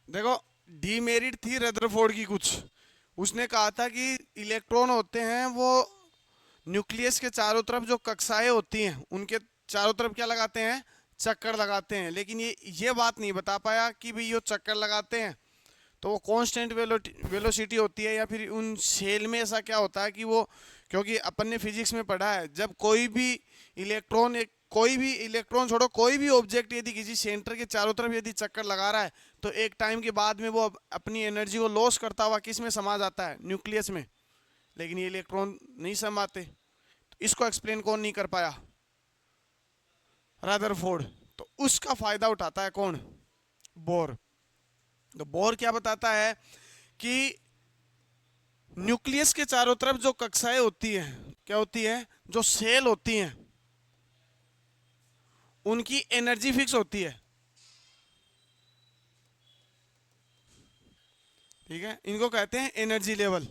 देखो, डीमेरिट थी रदरफोर्ड की कुछ। उसने कहा था कि इलेक्ट्रॉन होते हैं वो न्यूक्लियस के चारों तरफ जो कक्षाएं होती हैं उनके चारों तरफ क्या लगाते हैं, चक्कर लगाते हैं। लेकिन ये बात नहीं बता पाया कि भाई ये चक्कर लगाते हैं तो वो कांस्टेंट वेलोसिटी होती है या फिर उन सेल में ऐसा क्या होता है कि वो, क्योंकि अपन ने फिजिक्स में पढ़ा है जब कोई भी इलेक्ट्रॉन छोड़ो, कोई भी ऑब्जेक्ट यदि किसी सेंटर के चारों तरफ यदि चक्कर लगा रहा है तो एक टाइम के बाद में वो अपनी एनर्जी को लॉस करता हुआ किस में समा जाता है, न्यूक्लियस में। लेकिन ये इलेक्ट्रॉन नहीं समाते, तो इसको एक्सप्लेन कौन नहीं कर पाया, रदरफोर्ड। तो उसका फायदा उठाता है कौन, बोर। तो बोर क्या बताता है कि न्यूक्लियस के चारों तरफ जो कक्षाएं होती हैं, क्या होती है, जो सेल होती हैं, उनकी एनर्जी फिक्स होती है। ठीक है, इनको कहते हैं एनर्जी लेवल।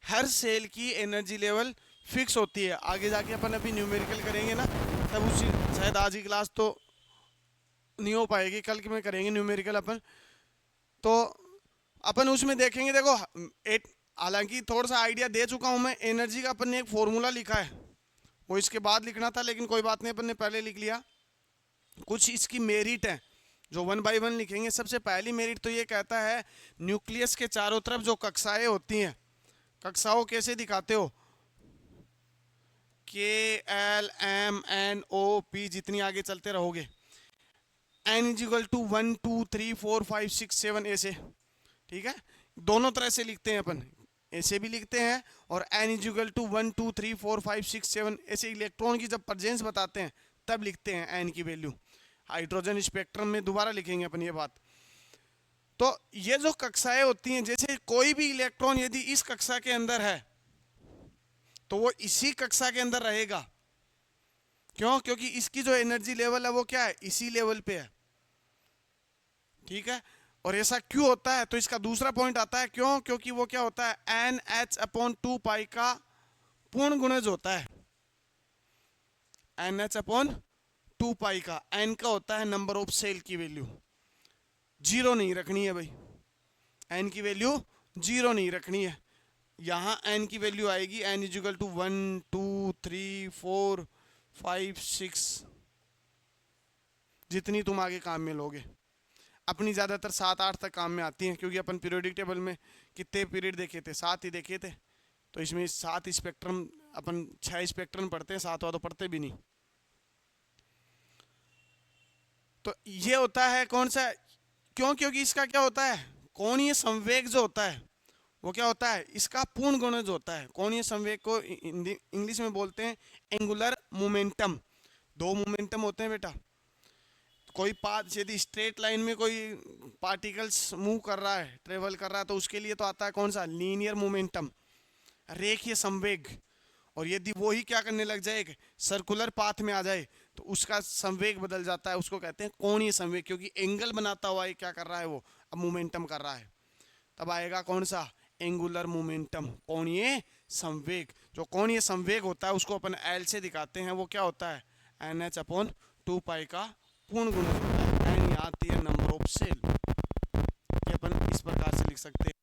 हर सेल की एनर्जी लेवल फिक्स होती है। आगे जाके अपन अभी न्यूमेरिकल करेंगे ना, तब उसी, शायद आज की क्लास तो नहीं हो पाएगी, कल की में करेंगे न्यूमेरिकल अपन। तो अपन उसमें देखेंगे, देखो एट, हालांकि थोड़ा सा आइडिया दे चुका हूं मैं। एनर्जी का अपन ने एक फॉर्मूला लिखा है, वो इसके बाद लिखना था लेकिन कोई बात नहीं, अपन ने पहले लिख लिया। कुछ इसकी मेरिट है जो वन बाय वन लिखेंगे। सबसे पहली मेरिट तो ये कहता है, न्यूक्लियस के चारों तरफ जो कक्षाएं होती हैं, कक्षाओं कैसे दिखाते हो, K L M N O P, जितनी आगे चलते रहोगे, एन इज इक्वल टू 1 2 3 4 5 6 7 ऐसे। ठीक है, दोनों तरह से लिखते हैं अपन, ऐसे भी लिखते हैं और एन इज इक्वल टू 1 2 3 4 5 6 7 ऐसे इलेक्ट्रॉन की जब प्रेजेंस बताते हैं तब लिखते हैं एन की वैल्यू। हाइड्रोजन स्पेक्ट्रम में दोबारा लिखेंगे अपन ये बात। तो ये जो कक्षाएं होती हैं, जैसे कोई भी इलेक्ट्रॉन यदि इस कक्षा के अंदर है तो वो इसी कक्षा के अंदर रहेगा। क्यों? क्योंकि इसकी जो एनर्जी लेवल है वो क्या है, इसी लेवल पे है। ठीक है, और ऐसा क्यों होता है, तो इसका दूसरा पॉइंट आता है क्यों, क्योंकि वो क्या होता है, एन एच अपॉन 2 पाई का पूर्ण गुणज होता है। एन एच अपॉन 2 पाई का, एन का होता है नंबर ऑफ सेल की वैल्यू, जीरो नहीं रखनी है भाई। एन की वैल्यू जीरो नहीं रखनी है। यहाँ एन की वैल्यू आएगी, एन इजिकल टू 1 2 3 4 5 6, जितनी तुम आगे काम में लोगे। अपनी ज़्यादातर 7 8 तक काम में आती हैं, क्योंकि अपन पीरियोडिक टेबल में कितने पीरियड देखे थे, 7 ही देखे थे। तो इसमें 7 स्पेक्ट्रम, अपन 6 स्पेक्ट्रम पढ़ते हैं, 7वां तो पढ़ते भी नहीं। तो ये होता है कौन सा, क्यों, क्योंकि इसका क्या होता है, कोणीय संवेग जो होता है वो क्या होता है, इसका पूर्ण गुणज होता है। कोणीय संवेग को इंग्लिश में बोलते हैं एंगुलर मोमेंटम। दो मोमेंटम होते हैं बेटा। कोई पाथ यदि स्ट्रेट लाइन में कोई पार्टिकल्स मूव कर रहा है, ट्रेवल कर रहा है, तो उसके लिए तो आता है कौन सा, लीनियर मोमेंटम, रेखीय संवेग। और यदि वो ही क्या करने लग जाए, एक सर्कुलर पाथ में आ जाए, तो उसका संवेग बदल जाता है, उसको कहते हैं कोणीय संवेग। क्योंकि एंगल बनाता हुआ ये क्या कर रहा है, वो अब मोमेंटम कर रहा है। तब आएगा कौन सा, एंगुलर मोमेंटम, कोणीय संवेग। जो कोणीय संवेग होता है उसको अपन एल से दिखाते हैं, वो क्या होता है, एन एच अपॉन 2 पाई का पूर्ण गुणज होता है। एन यहाँ आती है नंबर ऑफ सेल, ये अपन इस प्रकार से लिख सकते हैं।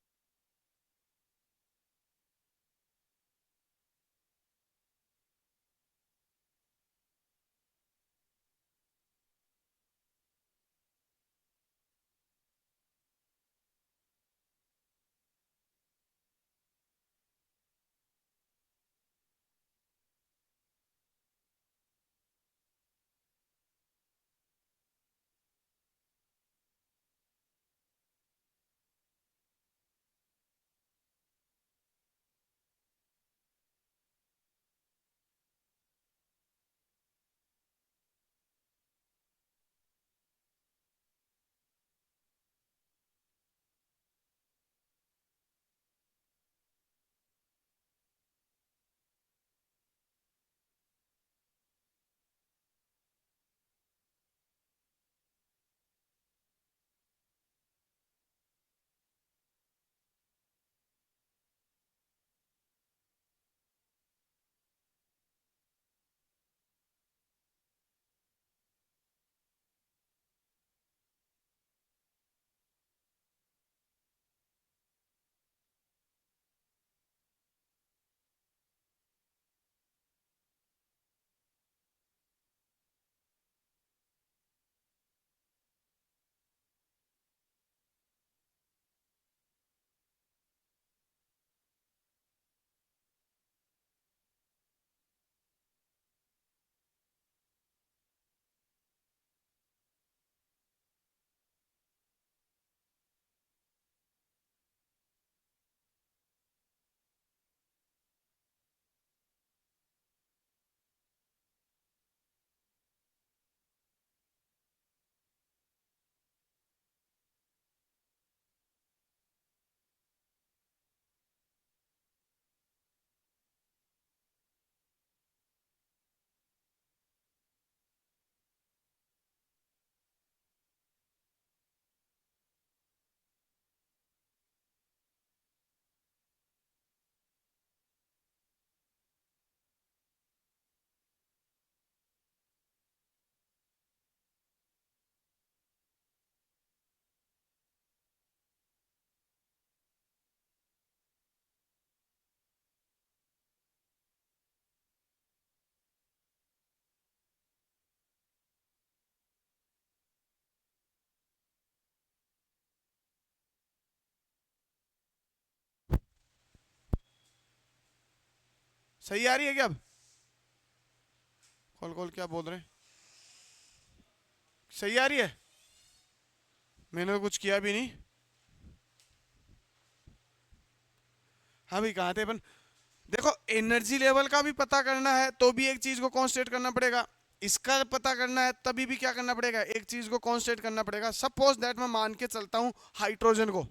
सही आ रही है क्या अब? कॉल कॉल क्या बोल रहे हैं? सही आ रही है? मैंने तो कुछ किया भी नहीं। हाँ भाई, कहाँ थे अपन? देखो, एनर्जी लेवल का भी पता करना है तो भी एक चीज को कॉन्स्टेंट करना पड़ेगा। इसका पता करना है तभी भी क्या करना पड़ेगा, एक चीज को कॉन्स्टेंट करना पड़ेगा। सपोज दैट मैं मान के चलता हूँ हाइड्रोजन को,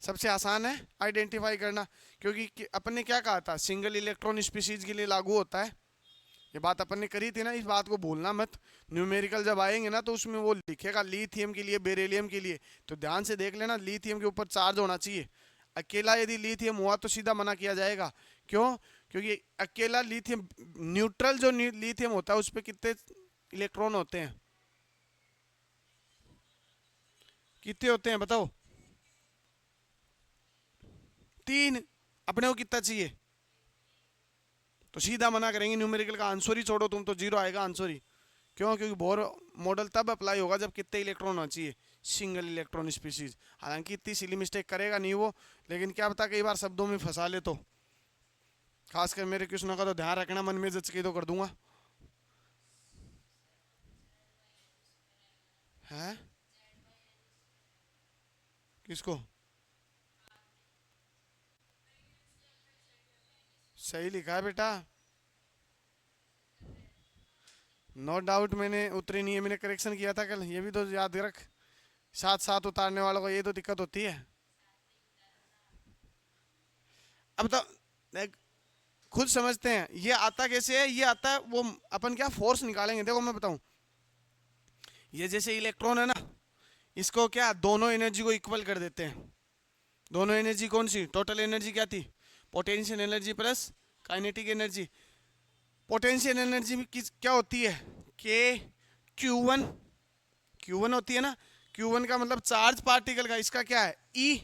सबसे आसान है आइडेंटिफाई करना, क्योंकि अपन ने क्या कहा था, सिंगल इलेक्ट्रॉन स्पीशीज के लिए लागू होता है। ये बात अपन ने करी थी ना, इस बात को भूलना मत। न्यूमेरिकल जब आएंगे ना तो उसमें वो लिखेगा लिथियम के लिए, बेरिलियम के लिए, तो ध्यान से देख लेना, लिथियम के ऊपर चार्ज होना चाहिए। अकेला यदि लिथियम हुआ तो सीधा मना किया जाएगा। क्यों? क्योंकि अकेला लिथियम, न्यूट्रल जो लिथियम होता है उस पर कितने इलेक्ट्रॉन होते हैं? कितने होते हैं बताओ? 3। अपने को कितना चाहिए? तो सीधा मना करेंगे, न्यूमेरिकल का आंसर ही छोड़ो तुम, तो जीरो आएगा आंसर ही। क्यों? क्योंकि बोर मॉडल तब अप्लाई होगा जब कितने इलेक्ट्रॉन होना चाहिए, सिंगल इलेक्ट्रॉन स्पीशीज। हालांकि इतनी सिली मिस्टेक करेगा नहीं वो, लेकिन क्या पता कई बार शब्दों में फंसा ले तो। खासकर मेरे क्वेश्चनों का तो ध्यान रखना, मन में जच के तो कर दूंगा। है? किसको? सही लिखा है बेटा, नो डाउट। मैंने उतरी नहीं है, मैंने करेक्शन किया था कल, ये भी तो याद रख। साथ साथ उतारने वालों को ये तो दिक्कत होती है। अब तो देख, खुद समझते हैं ये आता कैसे है। ये आता है वो, अपन क्या फोर्स निकालेंगे, देखो मैं बताऊं। ये जैसे इलेक्ट्रॉन है ना, इसको क्या दोनों एनर्जी को इक्वल कर देते हैं। दोनों एनर्जी कौन सी? टोटल एनर्जी क्या थी? Potential energy plus kinetic energy. Potential energy में किस क्या होती है? के Q1। Q1 होती है ना। Q1 का मतलब चार्ज पार्टिकल का, इसका क्या है? E।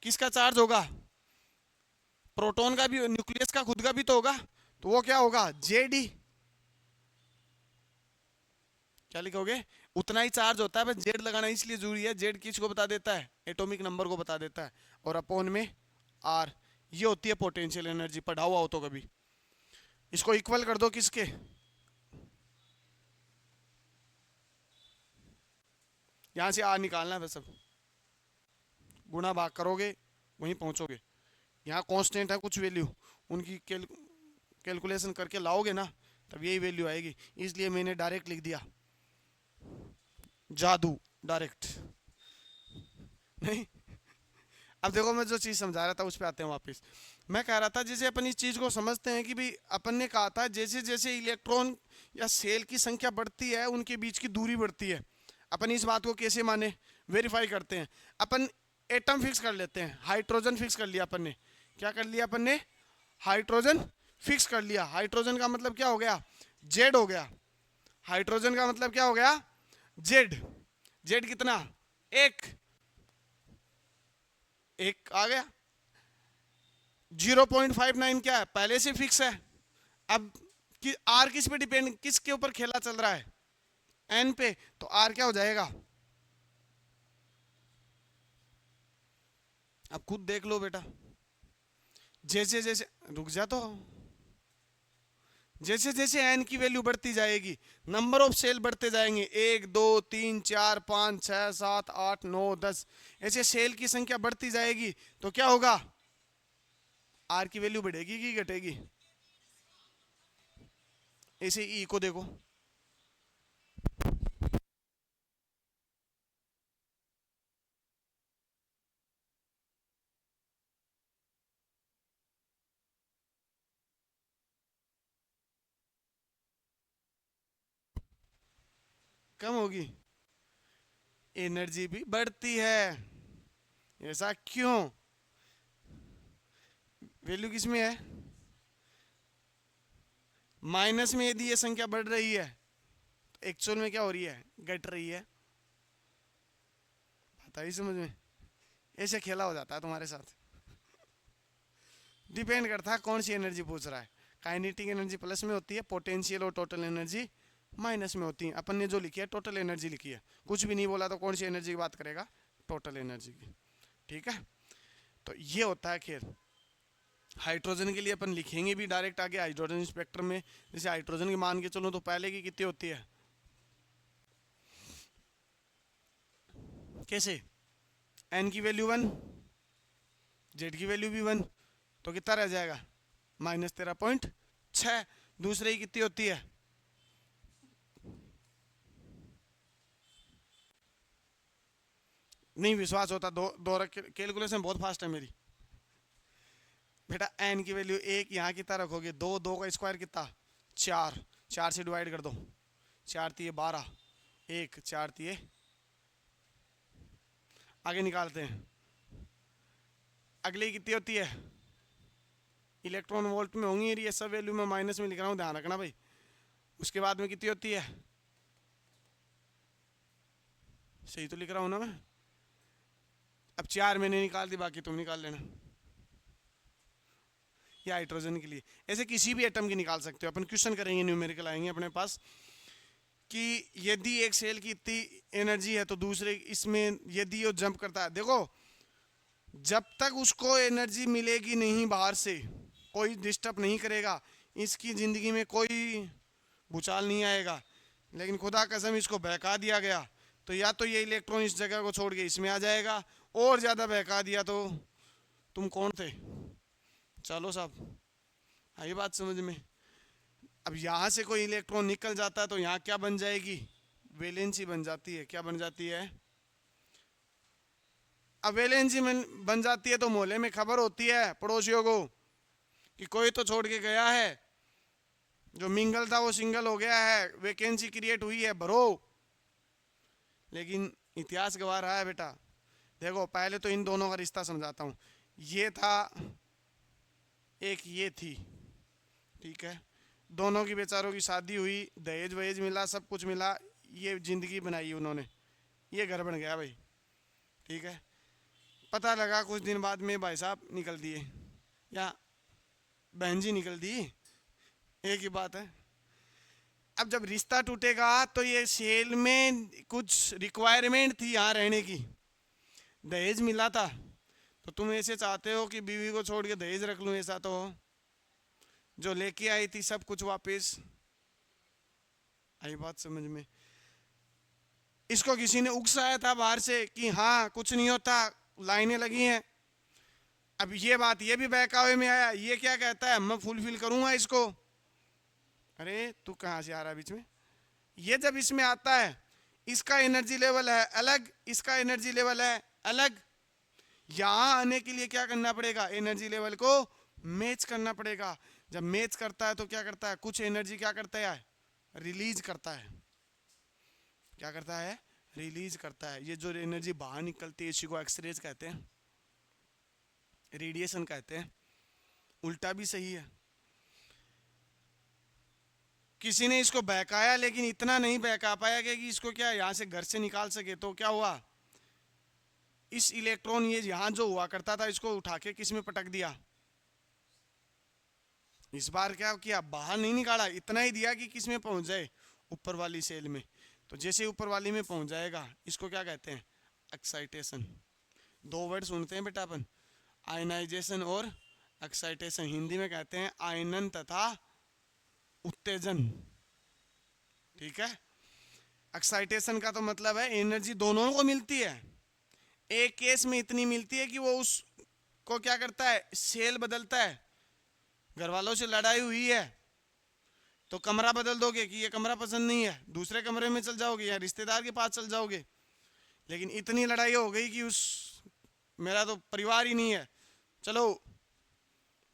किसका चार्ज होगा? प्रोटॉन का भी, न्यूक्लियस का खुद का भी तो होगा, तो वो क्या होगा? JD। क्या लिखोगे? उतना ही चार्ज होता है, बस जेड लगाना इसलिए जरूरी है। जेड किसको बता देता है? एटॉमिक नंबर को बता देता है। और अपोन में आर, ये होती है पोटेंशियल एनर्जी। पढ़ा हुआ हो तो कभी। इसको इक्वल कर दो किसके? यहां से आर निकालना है बस। अब गुणा भाग करोगे वहीं पहुंचोगे। यहाँ कांस्टेंट है कुछ वैल्यू, उनकी कैलकुलेशन करके लाओगे ना, तब यही वैल्यू आएगी। इसलिए मैंने डायरेक्ट लिख दिया, जादू डायरेक्ट। नहीं, अब देखो मैं जो चीज समझा रहा था उस पर आते हैं वापस। मैं कह रहा था जैसे अपन इस चीज को समझते हैं कि भाई अपन ने कहा था जैसे जैसे इलेक्ट्रॉन या सेल की संख्या बढ़ती है उनके बीच की दूरी बढ़ती है। अपन इस बात को कैसे माने, वेरीफाई करते हैं। अपन एटम फिक्स कर लेते हैं, हाइड्रोजन फिक्स कर लिया अपन ने। क्या कर लिया अपन ने? हाइड्रोजन फिक्स कर लिया। हाइड्रोजन का मतलब क्या हो गया? जेड हो गया। हाइड्रोजन का मतलब क्या हो गया? जेड। जेड कितना? एक। एक आ गया। 0.59 क्या है? पहले से फिक्स है। अब कि आर किस पे डिपेंड, किसके ऊपर खेला चल रहा है? एन पे। तो आर क्या हो जाएगा? अब खुद देख लो बेटा। जैसे जैसे, रुक जा तो, जैसे जैसे एन की वैल्यू बढ़ती जाएगी, नंबर ऑफ सेल बढ़ते जाएंगे, 1 2 3 4 5 6 7 8 9 10, ऐसे सेल की संख्या बढ़ती जाएगी। तो क्या होगा? आर की वैल्यू बढ़ेगी कि घटेगी? ऐसे ई को देखो, कम होगी, एनर्जी भी बढ़ती है। ऐसा क्यों? वैल्यू किस में है? माइनस में यदि ये संख्या बढ़ रही है तो एक्चुअल में क्या हो रही है? घट रही है। आता ही समझ में? ऐसे खेला हो जाता है तुम्हारे साथ। डिपेंड करता है कौन सी एनर्जी पूछ रहा है। काइनेटिक एनर्जी प्लस में होती है, पोटेंशियल और टोटल एनर्जी माइनस में होती है। अपन ने जो लिखी है टोटल एनर्जी लिखी है, कुछ भी नहीं बोला तो कौन सी एनर्जी की बात करेगा? टोटल एनर्जी की। ठीक है, तो ये होता है खेल। हाइड्रोजन के लिए अपन लिखेंगे भी डायरेक्ट आगे हाइड्रोजन स्पेक्ट्रम में। जैसे हाइड्रोजन की मान के चलो तो पहले की कितनी होती है, कैसे, एन की वैल्यू 1, जेड की वैल्यू भी 1, तो कितना रह जाएगा -13.6। दूसरे की कितनी होती है, नहीं विश्वास होता, दो दो कैलकुलेशन बहुत फास्ट है मेरी बेटा। एन की वैल्यू 1, यहाँ कितना रखोगे 2, 2 का स्क्वायर कितना 4, 4 से डिवाइड कर दो, 4 तिये 12, 1 4 तिये, आगे निकालते हैं। अगली कितनी होती है, इलेक्ट्रॉन वोल्ट में होंगी, ये सब वैल्यू में माइनस में लिख रहा हूँ, ध्यान रखना भाई। उसके बाद में कितनी होती है, सही तो लिख रहा हूँ ना मैं। अब 4 मैंने निकाल दी, बाकी तुम निकाल लेना। या हाइड्रोजन के लिए ऐसे किसी भी एटम की निकाल सकते हो। अपन क्वेश्चन करेंगे, न्यूमेरिकल आएंगे अपने पास कि यदि एक सेल की इतनी एनर्जी है तो दूसरे इसमें यदि वो जंप करता है, देखो जब तक उसको एनर्जी मिलेगी नहीं बाहर से, कोई डिस्टर्ब नहीं करेगा, इसकी ज़िंदगी में कोई भूचाल नहीं आएगा। लेकिन खुदा कसम इसको बहका दिया गया तो या तो ये इलेक्ट्रॉन इस जगह को छोड़ के इसमें आ जाएगा, और ज़्यादा बहका दिया तो तुम कौन थे, चलो साहब आई बात समझ में। अब यहाँ से कोई इलेक्ट्रॉन निकल जाता है तो यहाँ क्या बन जाएगी, वैलेंसी बन जाती है। क्या बन जाती है, अब वैलेंसी बन जाती है तो मोहल्ले में खबर होती है पड़ोसियों को कि कोई तो छोड़ के गया है, जो मिंगल था वो सिंगल हो गया है, वैकेंसी क्रिएट हुई है, भरो। लेकिन इतिहास गवाह रहा है बेटा। देखो पहले तो इन दोनों का रिश्ता समझाता हूँ। ये था, एक ये थी, ठीक है, दोनों की बेचारों की शादी हुई, दहेज वहेज मिला, सब कुछ मिला, ये जिंदगी बनाई उन्होंने, ये घर बन गया भाई, ठीक है। पता लगा कुछ दिन बाद में भाई साहब निकल दिए या बहन जी निकल दी, एक ही बात है। अब जब रिश्ता टूटेगा तो ये सेल में कुछ रिक्वायरमेंट थी यहाँ रहने की, दहेज मिला था, तो तुम ऐसे चाहते हो कि बीवी को छोड़ के दहेज रख लूं, ऐसा तो हो। जो लेके आई थी सब कुछ वापस, आई बात समझ में। इसको किसी ने उकसाया था बाहर से कि हाँ कुछ नहीं होता, लाइनें लगी हैं। अब ये बात ये भी बहकावे में आया, ये क्या कहता है मैं फुलफिल करूंगा इसको। अरे तू कहाँ से आ रहा है बीच में। ये जब इसमें आता है, इसका एनर्जी लेवल है अलग, इसका एनर्जी लेवल है अलग। यहां आने के लिए क्या करना पड़ेगा, एनर्जी लेवल को मैच करना पड़ेगा। जब मैच करता है तो क्या करता है, कुछ एनर्जी क्या करता है, रिलीज करता है। क्या करता है, रिलीज करता है। ये जो एनर्जी बाहर निकलती है इसी को एक्सरेज कहते हैं, रेडिएशन कहते हैं। उल्टा भी सही है। किसी ने इसको बहकाया लेकिन इतना नहीं बहका पाया कि इसको क्या यहाँ से घर से निकाल सके, तो क्या हुआ, इस इलेक्ट्रॉन ये यहां जो हुआ करता था इसको उठा के किस में पटक दिया। इस बार क्या किया, बाहर नहीं निकाला, इतना ही दिया कि किस में पहुंच जाए, ऊपर वाली सेल में। तो जैसे ऊपर वाली में पहुंच जाएगा, इसको क्या कहते हैं, एक्साइटेशन। दो वर्ड सुनते हैं बेटा अपन, आयनाइजेशन और एक्साइटेशन। हिंदी में कहते हैं आयनन तथा उत्तेजन, ठीक है। एक्साइटेशन का तो मतलब है एनर्जी दोनों को मिलती है, एक केस में इतनी मिलती है कि वो उसको क्या करता है, सेल बदलता है। घर वालों से लड़ाई हुई है तो कमरा बदल दोगे कि ये कमरा पसंद नहीं है, दूसरे कमरे में चल जाओगे या रिश्तेदार के पास चल जाओगे। लेकिन इतनी लड़ाई हो गई कि उस मेरा तो परिवार ही नहीं है, चलो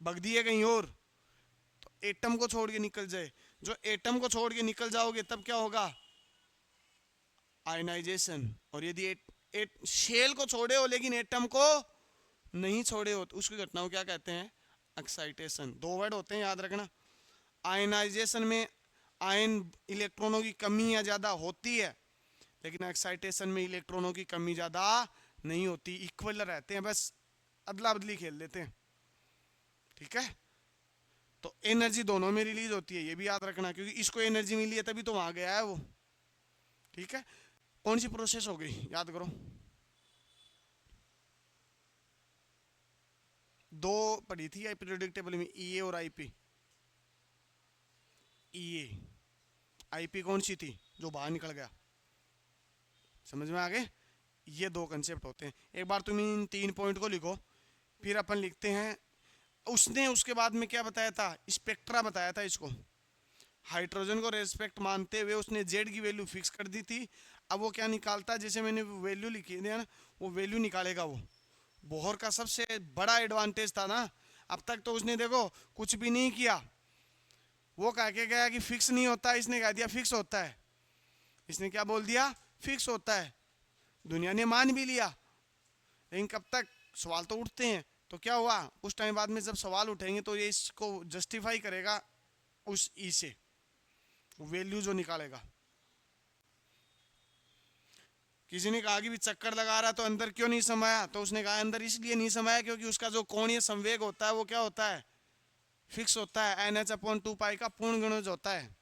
भग दिए कहीं और, तो एटम को छोड़ के निकल जाए। जो एटम को छोड़ के निकल जाओगे तब क्या होगा, आयनाइजेशन। और यदि शेल को छोड़े हो लेकिन एटम को नहीं छोड़े हो तो उसकी घटना को क्या कहते हैं, एक्साइटेशन। दो वर्ड होते हैं याद रखना। आयनाइजेशन में आयन इलेक्ट्रॉनों की कमी या ज्यादा होती है, लेकिन एक्साइटेशन में इलेक्ट्रॉनों की कमी ज्यादा नहीं होती, इक्वल रहते हैं, बस अदला बदली खेल लेते हैं, ठीक है। तो एनर्जी दोनों में रिलीज होती है, ये भी याद रखना, क्योंकि इसको एनर्जी मिली है तभी तो वहां गया है वो, ठीक है। कौन सी प्रोसेस हो गई याद करो, दो पढ़ी थी पीरियोडिक टेबल में, ई ए और आईपी। ई ए, आईपी कौन सी थी जो बाहर निकल गया, समझ में आ गए। ये दो कंसेप्ट होते हैं। एक बार तुम इन 3 पॉइंट को लिखो, फिर अपन लिखते हैं उसने उसके बाद में क्या बताया था, स्पेक्ट्रा बताया था इसको। हाइड्रोजन को रेस्पेक्ट मानते हुए उसने जेड की वैल्यू फिक्स कर दी थी। अब वो क्या निकालता है, जैसे मैंने वैल्यू लिखी है ना, वो वैल्यू निकालेगा वो। बोहर का सबसे बड़ा एडवांटेज था ना, अब तक तो उसने देखो कुछ भी नहीं किया, वो कह के गया कि फिक्स नहीं होता, इसने कह दिया फिक्स होता है। इसने क्या बोल दिया, फिक्स होता है, दुनिया ने मान भी लिया। लेकिन कब तक सवाल तो उठते हैं, तो क्या हुआ उस टाइम बाद में जब सवाल उठेंगे तो ये इसको जस्टिफाई करेगा उस ई से, वैल्यू जो निकालेगा। किसी ने कहा कि भी चक्कर लगा रहा तो अंदर क्यों नहीं समाया, तो उसने कहा अंदर इसलिए नहीं समाया क्योंकि उसका जो कोणीय संवेग होता है वो क्या होता है, फिक्स होता है, NH/2 का पूर्ण गुणज होता है।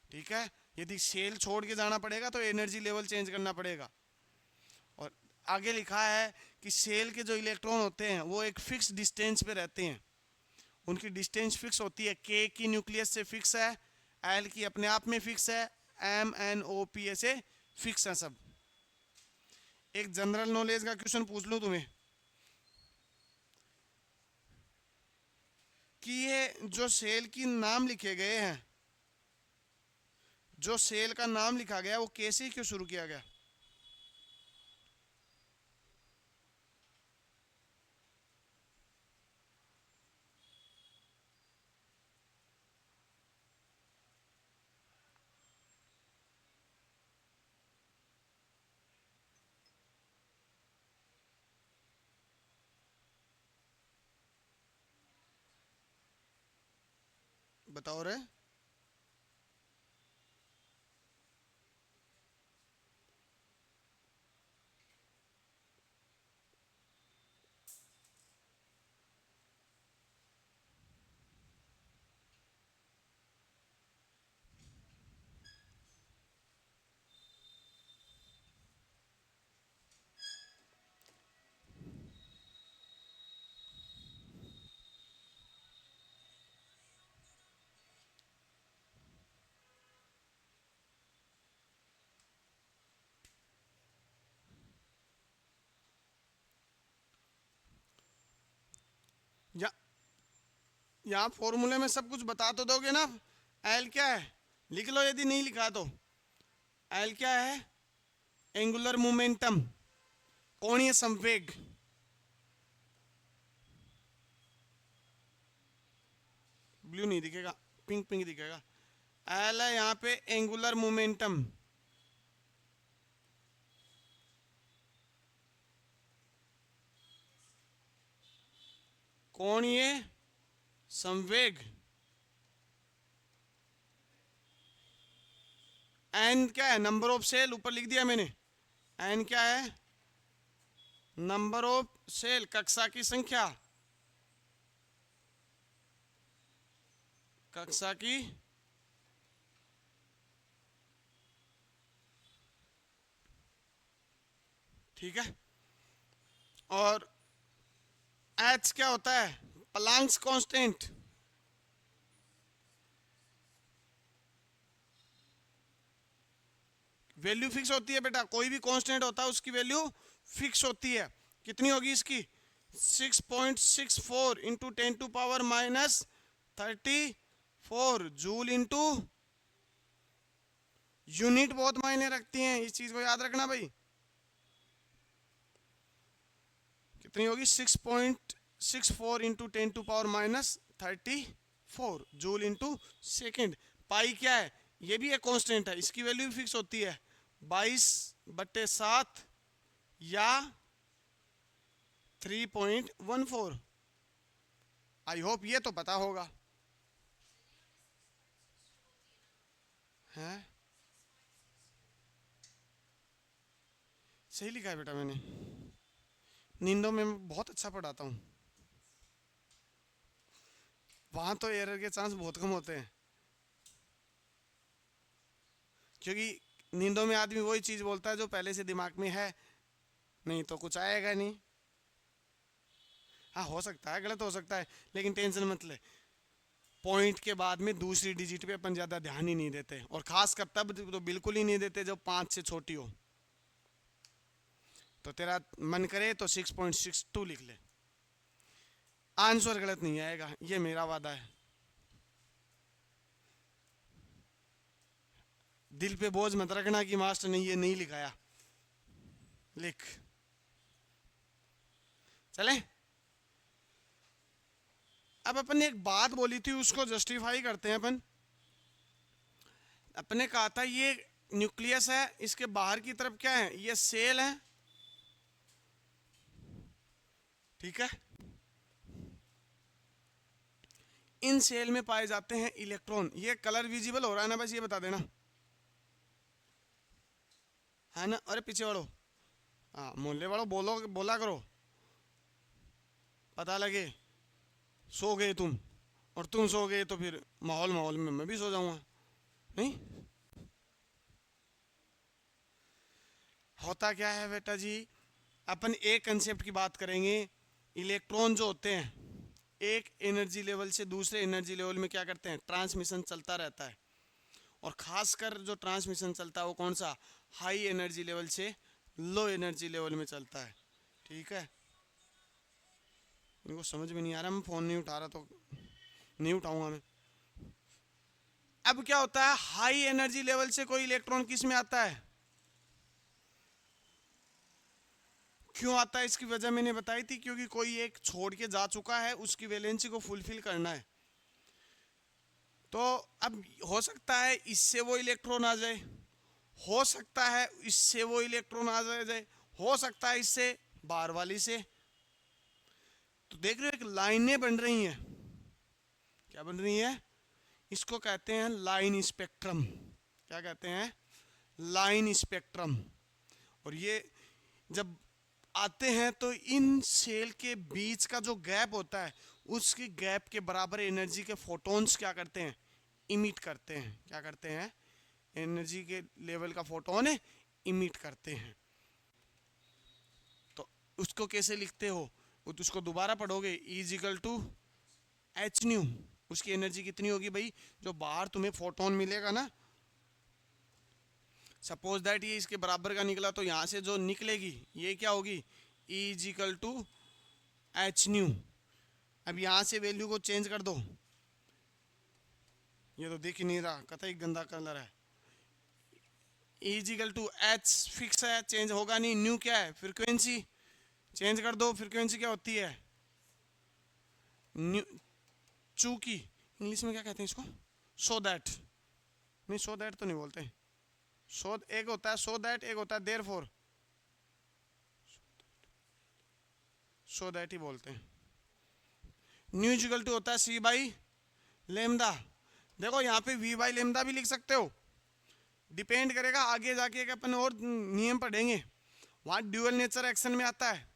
ठीक है, यदि सेल छोड़ के जाना पड़ेगा तो एनर्जी लेवल चेंज करना पड़ेगा। और आगे लिखा है कि सेल के जो इलेक्ट्रॉन होते हैं वो एक फिक्स डिस्टेंस पे रहते हैं, उनकी डिस्टेंस फिक्स होती है। के की न्यूक्लियस से फिक्स है, एल की अपने आप में फिक्स है, MnO P से फिक्स है सब। एक जनरल नॉलेज का क्वेश्चन पूछ लूं तुम्हें कि ये जो सेल की नाम लिखे गए हैं, जो सेल का नाम लिखा गया वो कैसे क्यों शुरू किया गया। बताओ रे। या यहाँ फॉर्मूले में सब कुछ बता तो दोगे ना। एल क्या है लिख लो, यदि नहीं लिखा तो। एल क्या है, एंगुलर मोमेंटम, कोणीय संवेग। ब्लू नहीं दिखेगा, पिंक पिंक दिखेगा। एल है यहाँ पे एंगुलर मोमेंटम, कोणीय संवेग। एन क्या है, नंबर ऑफ सेल, ऊपर लिख दिया मैंने। एन क्या है, नंबर ऑफ सेल, कक्षा की संख्या, कक्षा की ठीक है। और एच क्या होता है, प्लांक्स कांस्टेंट। वैल्यू फिक्स होती है बेटा, कोई भी कांस्टेंट होता है उसकी वैल्यू फिक्स होती है। कितनी होगी इसकी, 6.64 इंटू 10⁻34 जूल इंटू, यूनिट बहुत मायने रखती हैं, इस चीज को याद रखना भाई। कितनी होगी, 6.64 इंटू 10⁻34 जूल इंटू सेकेंड। पाई क्या है, ये भी एक कांस्टेंट है, इसकी वैल्यू भी फिक्स होती है, 22/7 या 3.14। आई होप ये तो पता होगा है। सही लिखा है बेटा मैंने, नींदों में मैं बहुत अच्छा पढ़ाता हूँ, वहां तो एरर के चांस बहुत कम होते हैं, क्योंकि नींदों में आदमी वही चीज बोलता है जो पहले से दिमाग में है, नहीं तो कुछ आएगा नहीं। हाँ हो सकता है, गलत हो सकता है, लेकिन टेंशन मत ले। पॉइंट के बाद में दूसरी डिजिट पे अपन ज़्यादा ध्यान ही नहीं देते, और खास कर तब तो बिल्कुल ही नहीं देते जब 5 से छोटी हो। तो तेरा मन करे तो 6.62 लिख ले, आंसर गलत नहीं आएगा, ये मेरा वादा है। दिल पे बोझ मत रखना कि मास्टर ने ये नहीं लिखाया, लिख। चले, अब अपन ने एक बात बोली थी उसको जस्टिफाई करते हैं अपन। अपने कहा था ये न्यूक्लियस है, इसके बाहर की तरफ क्या है, ये सेल है, ठीक है। इन सेल में पाए जाते हैं इलेक्ट्रॉन। ये कलर विजिबल हो रहा है ना, बस ये बता देना, है ना। अरे पीछे वालों, हाँ मोहल्ले वालों बोलो, बोला करो, पता लगे सो गए तुम, और तुम सो गए तो फिर माहौल माहौल में मैं भी सो जाऊंगा, नहीं। होता क्या है बेटा जी, अपन एक कंसेप्ट की बात करेंगे। इलेक्ट्रॉन जो होते हैं एक एनर्जी लेवल से दूसरे एनर्जी लेवल में क्या करते हैं, ट्रांसमिशन चलता रहता है। और खासकर जो ट्रांसमिशन चलता है वो कौन सा, हाई एनर्जी लेवल से लो एनर्जी लेवल में चलता है, ठीक है। इनको समझ में नहीं आ रहा, मैं फोन नहीं उठा रहा तो नहीं उठाऊंगा मैं। अब क्या होता है, हाई एनर्जी लेवल से कोई इलेक्ट्रॉन किस में आता है, क्यों आता है, इसकी वजह मैंने बताई थी, क्योंकि कोई एक छोड़ के जा चुका है, उसकी वैलेंसी को फुलफिल करना है। तो अब हो सकता है इससे वो इलेक्ट्रॉन आ जाए, हो सकता है इससे वो इलेक्ट्रॉन आ जाए, हो सकता है इससे बाहर वाली से। तो देख रहे हो एक लाइनें बन रही हैं, क्या बन रही है, इसको कहते हैं लाइन स्पेक्ट्रम। क्या कहते हैं, लाइन स्पेक्ट्रम। और ये जब आते हैं तो इन सेल के बीच का जो गैप होता है, उसकी गैप के बराबर एनर्जी के फोटॉन्स क्या करते हैं, इमिट करते हैं। क्या करते हैं, एनर्जी के लेवल का फोटोन है, इमिट करते हैं। तो उसको कैसे लिखते हो, उसको दोबारा पढ़ोगे, इजिकल टू एच न्यू। उसकी एनर्जी कितनी होगी भाई, जो बाहर तुम्हें फोटोन मिलेगा ना, सपोज दैट ये इसके बराबर का निकला, तो यहां से जो निकलेगी ये क्या होगी, इजिकल टू एच न्यू। अब यहां से वैल्यू को चेंज कर दो, ये तो दिख ही नहीं रहा, कतई गंदा कलर है। इजिकल टू एच फिक्स है, चेंज होगा नहीं। न्यू क्या है, फ्रीक्वेंसी, चेंज कर दो। फ्रीक्वेंसी क्या होती है, न्यू, चूंकि इंग्लिश में क्या कहते हैं इसको, सो दैट, नहीं सो दैट तो नहीं बोलते, सो एक होता है सो दैट, एक होता है देयर फोर, सो दैट ही बोलते हैं। न्यू इजिकल टू होता है सी बाई लेमदा। देखो यहाँ पे वी बाई लेमदा भी लिख सकते हो, डिपेंड करेगा आगे जाके एक अपन और नियम पढ़ेंगे, वहाँ ड्यूअल नेचर एक्शन में आता है।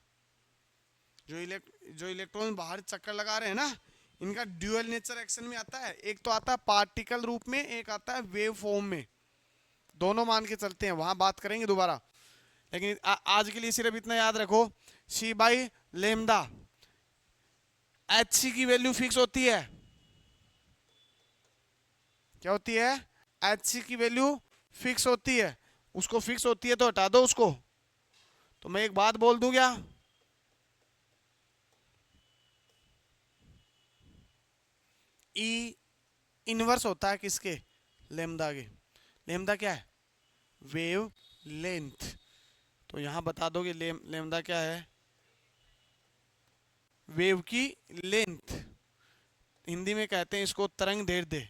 जो इलेक्ट्रॉन बाहर चक्कर लगा रहे हैं ना, इनका ड्यूअल नेचर एक्शन में आता है। एक तो आता है पार्टिकल रूप में, एक आता है वेव फॉर्म में, दोनों मान के चलते हैं, वहां बात करेंगे दोबारा। लेकिन आज के लिए सिर्फ इतना याद रखो, सी बाई लेमदा, एच सी की वैल्यू फिक्स होती है। क्या होती है, एच सी की वैल्यू फिक्स होती है। उसको फिक्स होती है तो हटा दो उसको। तो मैं एक बात बोल दूं क्या, ई इनवर्स होता है किसके, लेमदा के। लेमदा क्या है, वेव लेंथ। तो यहां बता दोगे लेमदा क्या है, वेव की लेंथ। हिंदी में कहते हैं इसको तरंग दैर्ध्य।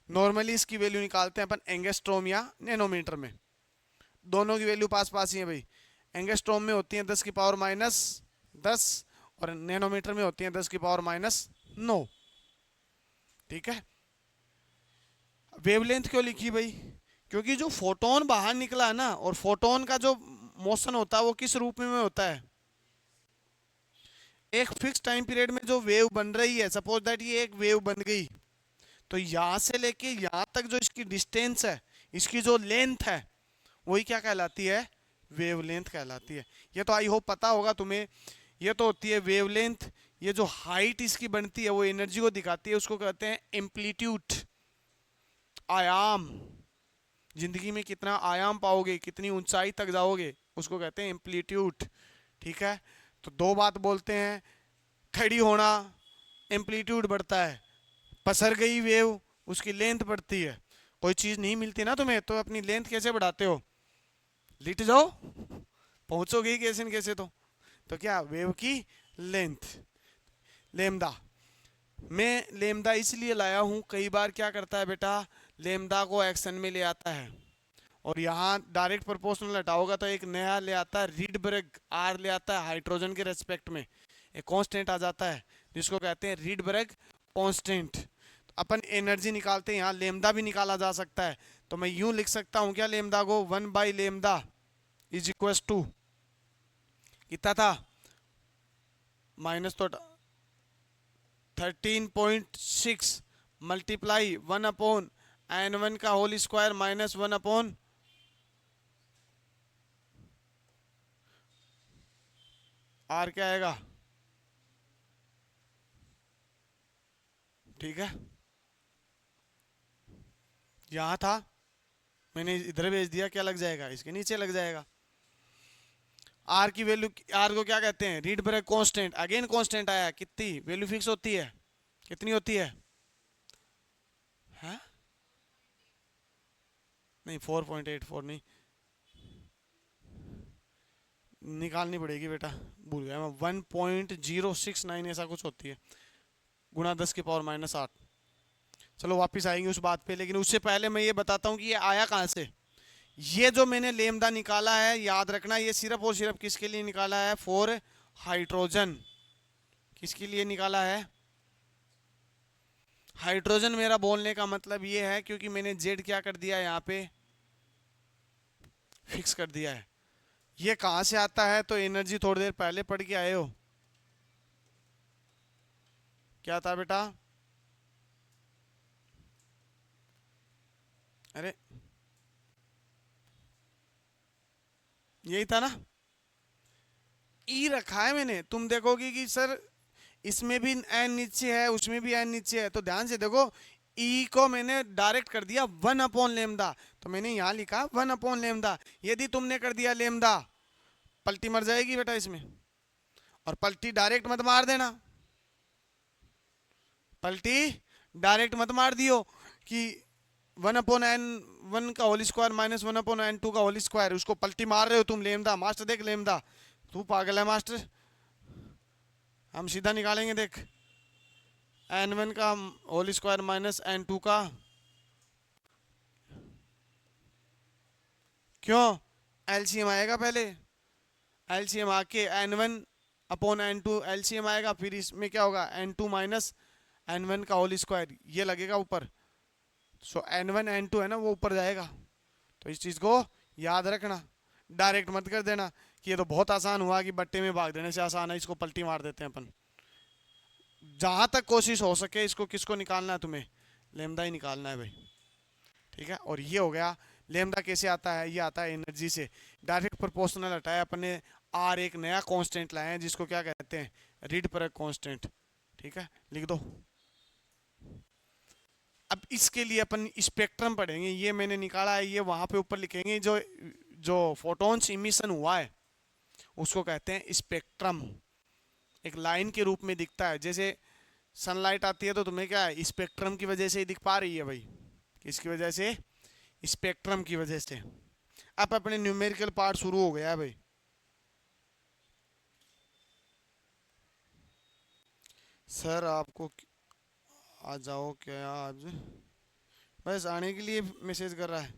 नॉर्मली इसकी वैल्यू निकालते हैं अपन एंगस्ट्रॉम या नैनोमीटर में, दोनों की वैल्यू पास पास ही है भाई। एंगस्ट्रॉम में होती है 10 की पावर माइनस 10, और नैनोमीटर में होती है 10 की पावर माइनस 9, ठीक है। वेवलेंथ क्यों लिखी भाई, क्योंकि जो फोटोन बाहर निकला है ना, और फोटोन का जो मोशन होता है वो किस रूप में होता है, एक फिक्स टाइम पीरियड में जो वेव बन रही है, सपोज दैट ये एक वेव बन गई, तो यहां से लेके यहां तक जो इसकी डिस्टेंस है, इसकी जो लेंथ है, वही क्या कहलाती है, वेवलेंथ कहलाती है। ये तो आई होप पता होगा तुम्हें। ये तो होती है वेवलेंथ। ये जो हाइट इसकी बनती है वो एनर्जी को दिखाती है, उसको कहते हैं एम्पलीट्यूड, आयाम। जिंदगी में कितना आयाम पाओगे, कितनी ऊंचाई तक जाओगे, उसको कहते हैं एम्पलीट्यूड। ठीक है, तो दो बात बोलते हैं। खड़ी होना, एम्पलीट्यूड बढ़ता है। पसर गई वेव, उसकी लेंथ बढ़ती है। कोई चीज नहीं मिलती ना तुम्हें, तो अपनी लेंथ कैसे बढ़ाते हो? लिट जाओ, पहुंचोगे ही कैसे न कैसे। तो क्या वेव की लेंथ, लेमदा। मैं लेमदा इसलिए लाया हूं, कई बार क्या करता है बेटा, लेमदा को एक्शन में ले आता है और यहाँ डायरेक्ट प्रोपोर्शनल हटाओगा तो एक नया ले आता है, रीडबर्ग आर ले आता है हाइड्रोजन के रेस्पेक्ट में। एक कांस्टेंट आ जाता है जिसको कहते हैं रीडबर्ग कांस्टेंट। तो अपन एनर्जी निकालते हैं, यहाँ लेमदा भी निकाला जा सकता है। तो मैं यूं लिख सकता हूं क्या लेमदा को, 1/लेमदा इज इक्व टू कितना था, माइनस तो 13.6 मल्टीप्लाई 1/n1 का होल स्क्वायर माइनस 1/, आर क्या आएगा? ठीक है, यहां था, मैंने इधर भेज दिया, क्या लग जाएगा, इसके नीचे लग जाएगा। आर की वैल्यू, आर को क्या कहते हैं, रीडबर्ग कांस्टेंट। अगेन कांस्टेंट आया, कितनी वैल्यू फिक्स होती है, कितनी होती है? हाँ? नहीं 4.84 नहीं, निकालनी पड़ेगी बेटा, भूल गया मैं। 1.069 ऐसा कुछ होती है, गुणा 10⁻⁻8। चलो वापस आएंगे उस बात पे, लेकिन उससे पहले मैं ये बताता हूँ कि ये आया कहाँ से। ये जो मैंने लेमदा निकाला है, याद रखना, ये सिर्फ और सिर्फ किसके लिए निकाला है, फॉर हाइड्रोजन। किसके लिए निकाला है? हाइड्रोजन। मेरा बोलने का मतलब ये है क्योंकि मैंने जेड क्या कर दिया यहाँ पे, फिक्स कर दिया है। ये कहाँ से आता है, तो एनर्जी थोड़ी देर पहले पढ़ के आए हो, क्या था बेटा? अरे यही था ना, ई रखा है मैंने। तुम देखोगे कि सर इसमें भी एन नीचे है, उसमें भी एन नीचे है, तो ध्यान से देखो, ई को मैंने डायरेक्ट कर दिया 1/लेमदा, तो मैंने यहाँ लिखा 1/लेमदा। यदि तुमने कर दिया लेमदा, पलटी मर जाएगी बेटा इसमें। और पलटी डायरेक्ट मत मार देना, पलटी डायरेक्ट मत मार दियो कि 1/n1 का होल स्क्वायर माइनस 1/n2 का होल स्क्वायर, उसको पलटी मार रहे हो तुम। लेमदा मास्टर देख, लेमदा तू पागल है मास्टर, हम सीधा निकालेंगे देख। n1 का होल स्क्वायर माइनस n2 का, क्यों? एलसीएम आएगा पहले, एलसीएम आके n1/n2 एलसीएम आएगा, फिर इसमें क्या होगा, n2 माइनस n1 का होल स्क्वायर, ये लगेगा ऊपर। सो n1 n2 है ना, वो ऊपर जाएगा। तो इस चीज को याद रखना, डायरेक्ट मत कर देना कि ये तो बहुत आसान हुआ कि बट्टे में भाग देने से आसान है, इसको पलटी मार देते हैं अपन। जहां तक कोशिश हो सके इसको, किसको निकालना है तुम्हें, लेमदा ही निकालना है भाई। ठीक है, और ये हो गया। लेमदा कैसे आता है, ये आता है एनर्जी से। डायरेक्ट प्रोपोर्शनल हटाया अपने, आर एक नया कांस्टेंट लाए हैं जिसको क्या कहते हैं, रीडबर्ग कांस्टेंट। ठीक है, लिख दो। अब इसके लिए अपन स्पेक्ट्रम पढ़ेंगे, ये मैंने निकाला है, ये वहां पे ऊपर लिखेंगे। जो जो फोटॉन्स इमिशन हुआ है उसको कहते हैं स्पेक्ट्रम। एक लाइन के रूप में दिखता है, जैसे सनलाइट आती है तो तुम्हें क्या है, स्पेक्ट्रम की वजह से ही दिख पा रही है भाई। किसकी वजह से? स्पेक्ट्रम की वजह से। अब अपने न्यूमेरिकल पार्ट शुरू हो गया है भाई। सर आपको आ जाओ क्या आज, बस आने के लिए मैसेज कर रहा है।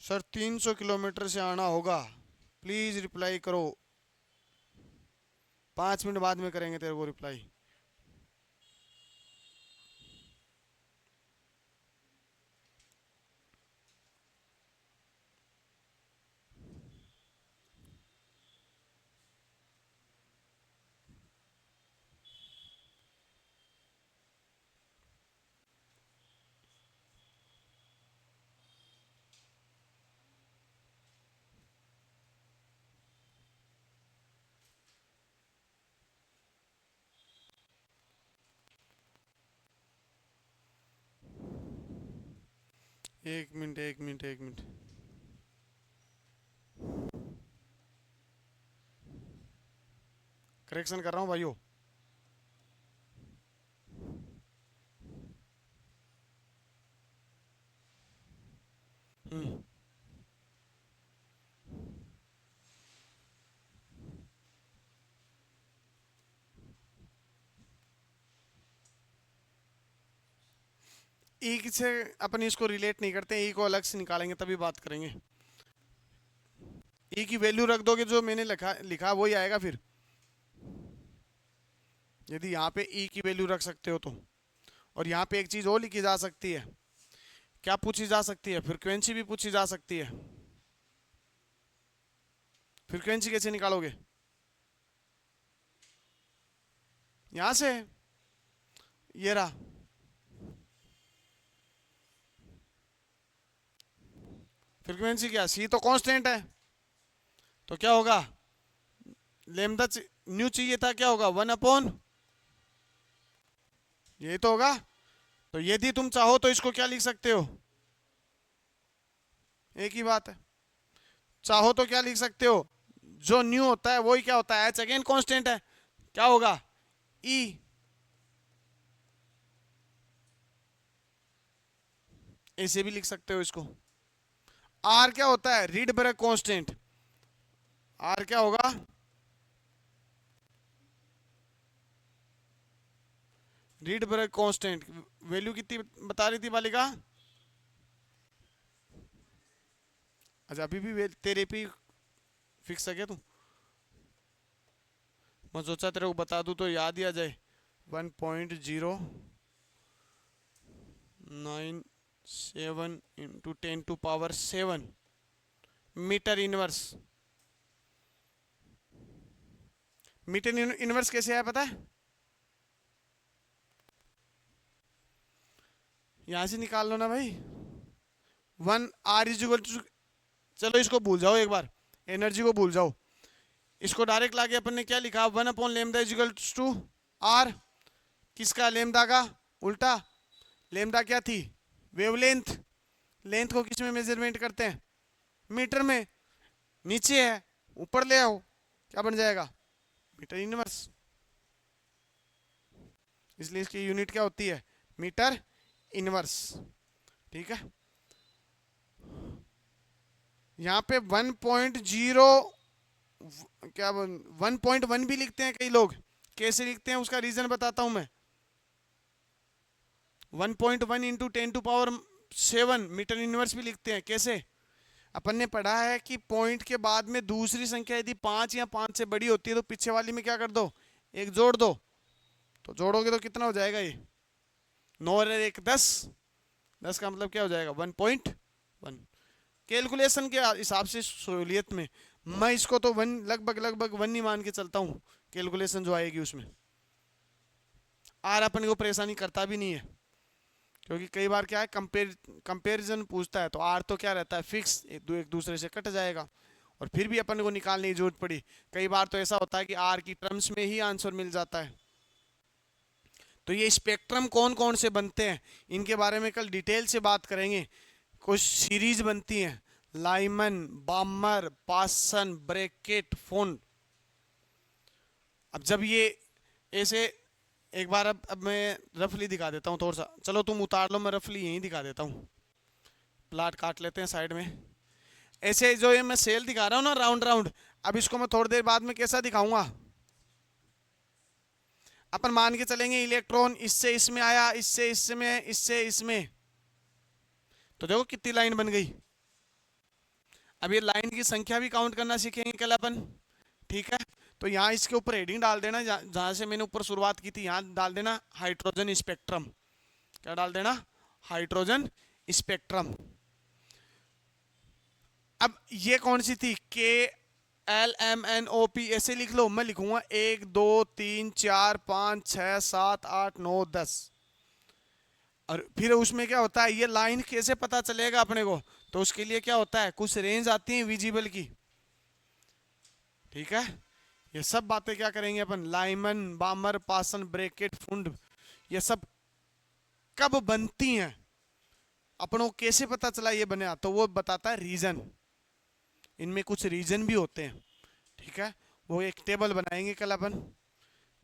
सर 300 किलोमीटर से आना होगा, प्लीज रिप्लाई करो। 5 मिनट बाद में करेंगे तेरे को रिप्लाई। एक मिनट एक मिनट एक मिनट। करेक्शन कर रहा हूँ भाइयों। हम्म। ई से अपन इसको रिलेट नहीं करते, ई को अलग से निकालेंगे तभी बात करेंगे। ई की वैल्यू रख दोगे जो मैंने लिखा लिखा वही आएगा फिर, यदि यहाँ पे ई की वैल्यू रख सकते हो तो। और यहाँ पे एक चीज और लिखी जा सकती है, क्या पूछी जा सकती है, फ्रीक्वेंसी भी पूछी जा सकती है। फ्रीक्वेंसी कैसे निकालोगे? यहां से, ये रहा। फ्रीक्वेंसी क्या, सी तो कांस्टेंट है, तो क्या होगा, लेमदा न्यू चाहिए था, क्या होगा 1/, यही तो होगा। तो यदि तुम चाहो तो इसको क्या लिख सकते हो, एक ही बात है, चाहो तो क्या लिख सकते हो, जो न्यू होता है वही क्या होता है, एच अगेन कांस्टेंट है, क्या होगा ई। ऐसे भी लिख सकते हो इसको। आर क्या होता है, रीड ब्रेक कांस्टेंट, आर क्या होगा, रीड ब्रेक कांस्टेंट। वैल्यू कितनी बता रही थी बालिका? अच्छा अभी भी तेरे पे फिक्स है क्या तू? मैं सोचा तेरे को बता दूं तो याद ही आ जाए। 1.097 × 10⁻⁷ मीटर इनवर्स। मीटर इनवर्स कैसे आया पता है? यहां से निकाल लो ना भाई। 1 R = चलो इसको भूल जाओ एक बार, एनर्जी को भूल जाओ। इसको डायरेक्ट लाके अपन ने क्या लिखा, 1/λ = R। किसका, लेमदा का उल्टा। लेमदा क्या थी, वेवलेंथ। लेंथ को किस में मेजरमेंट करते हैं, मीटर में। नीचे है, ऊपर ले आओ, क्या बन जाएगा, मीटर इनवर्स। इसलिए इसकी यूनिट क्या होती है, मीटर इनवर्स। ठीक है, यहाँ पे 1.0 क्या 1.1 भी लिखते हैं कई लोग। कैसे लिखते हैं उसका रीजन बताता हूं मैं। 1.1 × 10⁻⁷ मीटर इनवर्स भी लिखते हैं। कैसे, अपन ने पढ़ा है कि पॉइंट के बाद में दूसरी संख्या यदि 5 या 5 से बड़ी होती है तो पीछे वाली में क्या कर दो, एक जोड़ दो। तो जोड़ोगे तो कितना हो जाएगा ये, 9 और 1 10, 10 का मतलब क्या हो जाएगा 1.1। कैलकुलेशन के हिसाब से सहूलियत में मैं इसको तो लगभग 1 ही मान के चलता हूँ। कैलकुलेशन जो आएगी उसमें आर अपन को परेशानी करता भी नहीं है, क्योंकि कई बार क्या है, कंपेरिजन पूछता है तो आर तो क्या रहता है फिक्स, एक दूसरे से कट जाएगा। और फिर भी अपन को निकालने की जरूरत पड़ी। कई बार तो ऐसा होता है कि आर की टर्म्स में ही आंसर मिल जाता है। तो ये स्पेक्ट्रम कौन कौन से बनते हैं इनके बारे में कल डिटेल से बात करेंगे। कुछ सीरीज बनती हैं, लाइमन, बामर, पासन, ब्रैकेट, फोन। अब जब ये ऐसे एक बार, अब मैं रफली दिखा देता हूँ थोड़ा सा, चलो तुम उतार लो, मैं रफली यहीं दिखा देता हूँ। प्लाट काट लेते हैं साइड में। ऐसे जो ये मैं सेल दिखा रहा हूँ ना राउंड राउंड, अब इसको मैं थोड़ी देर बाद में कैसा दिखाऊंगा, अपन मान के चलेंगे इलेक्ट्रॉन इससे इसमें आया, इससे इसमें, इससे इसमें, तो देखो कितनी लाइन बन गई। अब ये लाइन की संख्या भी काउंट करना सीखेंगे कल अपन। ठीक है, तो यहाँ इसके ऊपर हेडिंग डाल देना, जहां से मैंने ऊपर शुरुआत की थी यहाँ डाल देना हाइड्रोजन स्पेक्ट्रम। क्या डाल देना, हाइड्रोजन स्पेक्ट्रम। अब ये कौन सी थी, KLMNOP, ऐसे लिख लो। मैं लिखूंगा 1 2 3 4 5 6 7 8 9 10। और फिर उसमें क्या होता है, ये लाइन कैसे पता चलेगा अपने को, तो उसके लिए क्या होता है, कुछ रेंज आती है विजिबल की। ठीक है, ये सब बातें क्या करेंगे अपन, लाइमन, बामर, पासन, ब्रैकेट, फुंड, ये सब कब बनती हैं अपन को कैसे पता चला ये बना, तो वो बताता है रीजन, इनमें कुछ रीजन भी होते हैं, ठीक है। वो एक टेबल बनाएंगे कल अपन,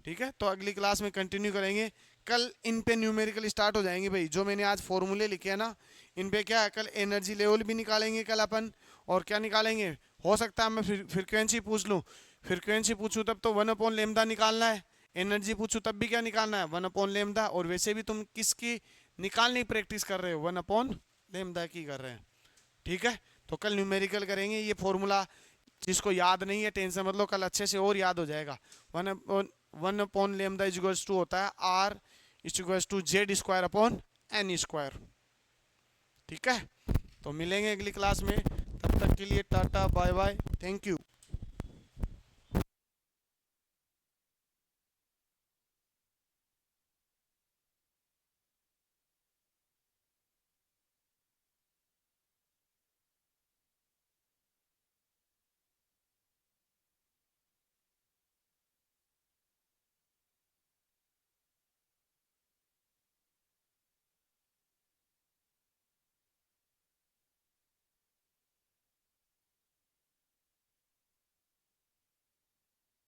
ठीक है। तो अगली क्लास में कंटिन्यू करेंगे। कल इन पे न्यूमेरिकल स्टार्ट हो जाएंगे भाई, जो मैंने आज फॉर्मूले लिखे हैं ना, इन पे क्या है, कल एनर्जी लेवल भी निकालेंगे कल अपन। और क्या निकालेंगे, हो सकता है मैं फ्रीक्वेंसी पूछ लूँ, फ्रीक्वेंसी पूछूँ तब तो 1/λ निकालना है, एनर्जी पूछूँ तब भी क्या निकालना है, 1/λ। और वैसे भी तुम किसकी निकालने की प्रैक्टिस कर रहे हो, 1/λ की कर रहे हैं, ठीक है। तो कल न्यूमेरिकल करेंगे, ये फॉर्मूला जिसको याद नहीं है टेंशन मत लो, कल अच्छे से और याद हो जाएगा। 1/λ इज टू होता है R इज टू Z²/N², ठीक है। तो मिलेंगे अगली क्लास में, तब तक के लिए tata bye bye, thank you.